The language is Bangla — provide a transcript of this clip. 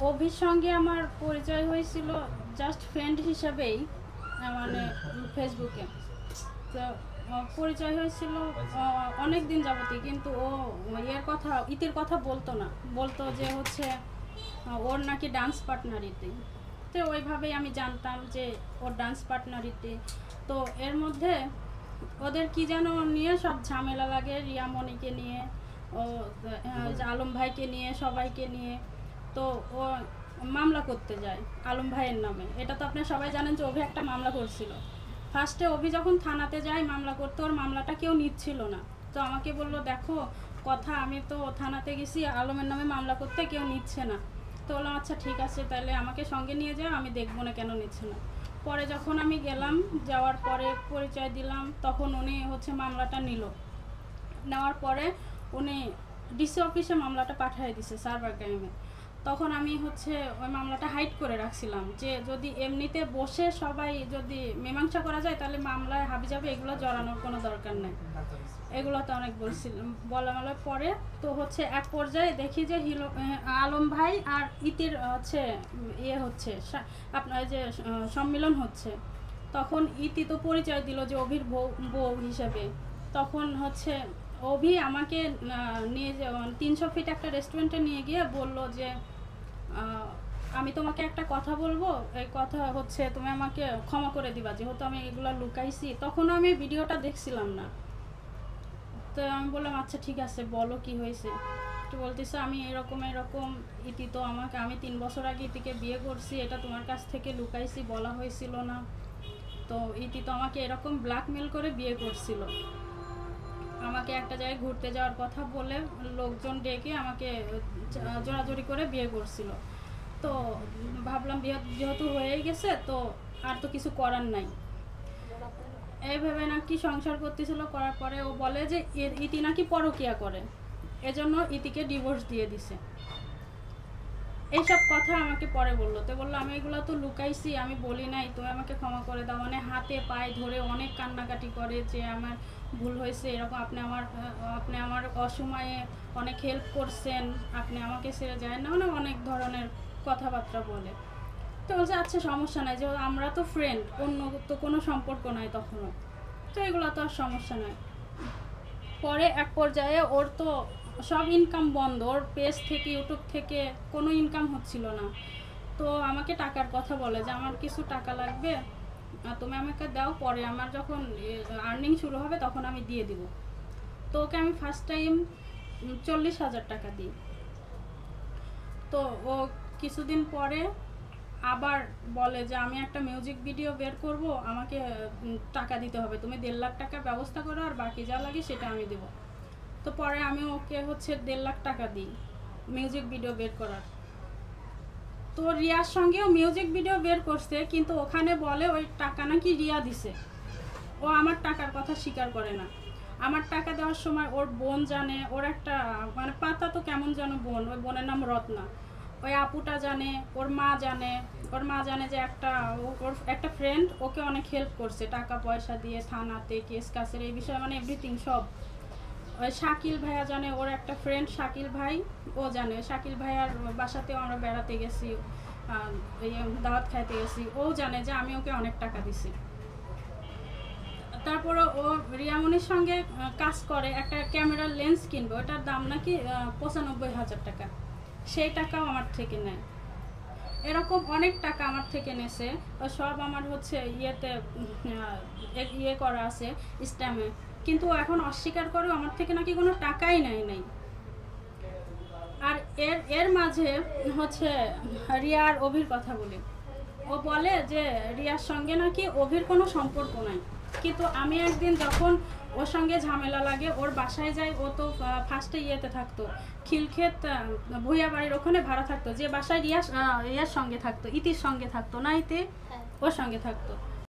অভির সঙ্গে আমার পরিচয় হয়েছিল জাস্ট ফ্রেন্ড হিসাবেই, মানে ফেসবুকে। তো পরিচয় হয়েছিল অনেক দিন যাবতই, কিন্তু ও ইতির কথা বলতো না, বলতো যে হচ্ছে ওর নাকি ডান্স পার্টনারিতে। তো ওইভাবেই আমি জানতাম যে ওর ডান্স পার্টনারিতে। তো এর মধ্যে ওদের কি যেন নিয়ে সব ঝামেলা লাগে, রিয়ামণিকে নিয়ে, ও আলম ভাইকে নিয়ে, সবাইকে নিয়ে। তো ও মামলা করতে যায় আলম ভাইয়ের নামে। এটা তো আপনারা সবাই জানেন যে অভি একটা মামলা করছিল। ফার্স্টে অভি যখন থানাতে যায় মামলা করতে, ওর মামলাটা কেউ নিচ্ছিল না। তো আমাকে বললো, দেখো কথা, আমি তো থানাতে গেছি আলমের নামে মামলা করতে, কেউ নিচ্ছে না। তো বললাম আচ্ছা ঠিক আছে, তাহলে আমাকে সঙ্গে নিয়ে যাও, আমি দেখবো না কেন নিচ্ছে না। পরে যখন আমি গেলাম, যাওয়ার পরে পরিচয় দিলাম, তখন উনি হচ্ছে মামলাটা নিল। নেওয়ার পরে উনি ডিসি অফিসে মামলাটা পাঠিয়ে দিছে সার্ভার ক্রাইমে। তখন আমি হচ্ছে ওই মামলাটা হাইড করে রাখছিলাম, যে যদি এমনিতে বসে সবাই যদি মীমাংসা করা যায় তাহলে মামলায় হাবিজাবি এগুলো জড়ানোর কোনো দরকার নেই। এগুলো তো অনেক বলছিলাম, বলার পরে তো হচ্ছে এক পর্যায়ে দেখি যে আলম ভাই আর ইতির হচ্ছে হচ্ছে আপনার যে সম্মিলন হচ্ছে। তখন ইতি তো পরিচয় দিল যে অভির বউ হিসেবে। তখন হচ্ছে অভি আমাকে নিয়ে 300 ফিট একটা রেস্টুরেন্টে নিয়ে গিয়ে বলল যে আমি তোমাকে একটা কথা বলবো, এই কথা হচ্ছে তুমি আমাকে ক্ষমা করে দিবা, যেহেতু আমি এগুলো লুকাইছি। তখন আমি ভিডিওটা দেখছিলাম না। তো আমি বললাম আচ্ছা ঠিক আছে, বলো কি হয়েছে। তো বলতেছে আমি এরকম ইতি তো আমাকে, আমি 3 বছর আগে ইতিকে বিয়ে করছি, এটা তোমার কাছ থেকে লুকাইছি, বলা হয়েছিল না। তো ইতি তো আমাকে এরকম ব্ল্যাকমেল করে বিয়ে করছিল। আমাকে একটা জায়গায় ঘুরতে যাওয়ার কথা বলে লোকজন ডেকে আমাকে জোরাজোরি করে বিয়ে করছিল। তো ভাবলাম বিয়ে যেহেতু হয়ে গেছে, তো আর তো কিছু করার নাই। এই ভেবে নাকি সংসার করতেছিল। করার পরে ও বলে যে ইতি নাকি পরকিয়া করে, এজন্য ইতিকে ডিভোর্স দিয়ে দিছে। এইসব কথা আমাকে পরে বললো। তো বললো আমি এগুলো তো লুকাইছি, আমি বলি নাই, তুমি আমাকে ক্ষমা করে দাও। মানে হাতে পায়ে ধরে অনেক কান্নাকাটি করে যে আমার ভুল হয়েছে, এরকম আপনি আমার অসময়ে অনেক হেল্প করছেন, আপনি আমাকে ছেড়ে যায় না, মানে অনেক ধরনের কথাবার্তা বলে। তো বলছে আচ্ছা সমস্যা নাই, যে আমরা তো ফ্রেন্ড, অন্য তো কোনো সম্পর্ক নাই তখনও, তো এগুলো তো আর সমস্যা নাই। পরে এক পর্যায়ে ওর তো সব ইনকাম বন্ধ, ওর পেজ থেকে ইউটিউব থেকে কোনো ইনকাম হচ্ছিল না। তো আমাকে টাকার কথা বলে যে আমার কিছু টাকা লাগবে, তুমি আমাকে দাও, পরে আমার যখন আর্নিং শুরু হবে তখন আমি দিয়ে দিব। তো ওকে আমি ফার্স্ট টাইম 40,000 টাকা দিই। তো ও কিছুদিন পরে আবার বলে যে আমি একটা মিউজিক ভিডিও বের করব, আমাকে টাকা দিতে হবে, তুমি 1.5 লাখ টাকার ব্যবস্থা করো, আর বাকি যা লাগে সেটা আমি দেবো। তো পরে আমি ওকে হচ্ছে 1.5 লাখ টাকা দিই মিউজিক ভিডিও বের করার। তো রিয়ার সঙ্গেও মিউজিক ভিডিও বের করছে, কিন্তু ওখানে বলে ওই টাকা নাকি রিয়া দিছে। ও আমার টাকার কথা স্বীকার করে না। আমার টাকা দেওয়ার সময় ওর বোন জানে, ওর একটা মানে পাতা তো কেমন যেন বোন, ওই বোনের নাম রত্না, ওই আপুটা জানে, ওর মা জানে। ওর মা জানে যে ওর একটা ফ্রেন্ড ওকে অনেক হেল্প করছে টাকা পয়সা দিয়ে, থানাতে কেস কাসের এই বিষয়ে, মানে এভরিথিং সব। ওই শাকিল ভাইয়া জানে, ওর একটা ফ্রেন্ড শাকিল ভাই, ও জানে। শাকিল ভাইয়ার বাসাতেও আমরা বেড়াতে গেছি, দাওয়াত খাইতে গেছি, ও জানে যে আমি ওকে অনেক টাকা দিছি। তারপরে ও রিয়ামনির সঙ্গে কাজ করে, একটা ক্যামেরার লেন্স কিনবে, ওটার দাম নাকি 95,000 টাকা, সেই টাকাও আমার থেকে নেয়। এরকম অনেক টাকা আমার থেকে নেছে, সব আমার হচ্ছে ইয়ে করা আছে স্ট্যাম্পে। কিন্তু এখন অস্বীকার করে আমার থেকে নাকি কোনো টাকাই নেয় নাই। আর এর মাঝে হচ্ছে রিয়া আর অভির কথা বলি। ও বলে যে রিয়ার সঙ্গে নাকি অভির কোনো সম্পর্ক নাই। কিন্তু আমি একদিন যখন ওর সঙ্গে ঝামেলা লাগে, ওর বাসায় যাই, ও তো ফার্স্টে ইয়েতে থাকতো, খিলক্ষেত ভুইয়া বাড়ির ওখানে ভাড়া থাকতো, যে বাসায় রিয়ার সঙ্গে থাকতো, ইতির সঙ্গে থাকতো না, ইতি ওর সঙ্গে থাকতো।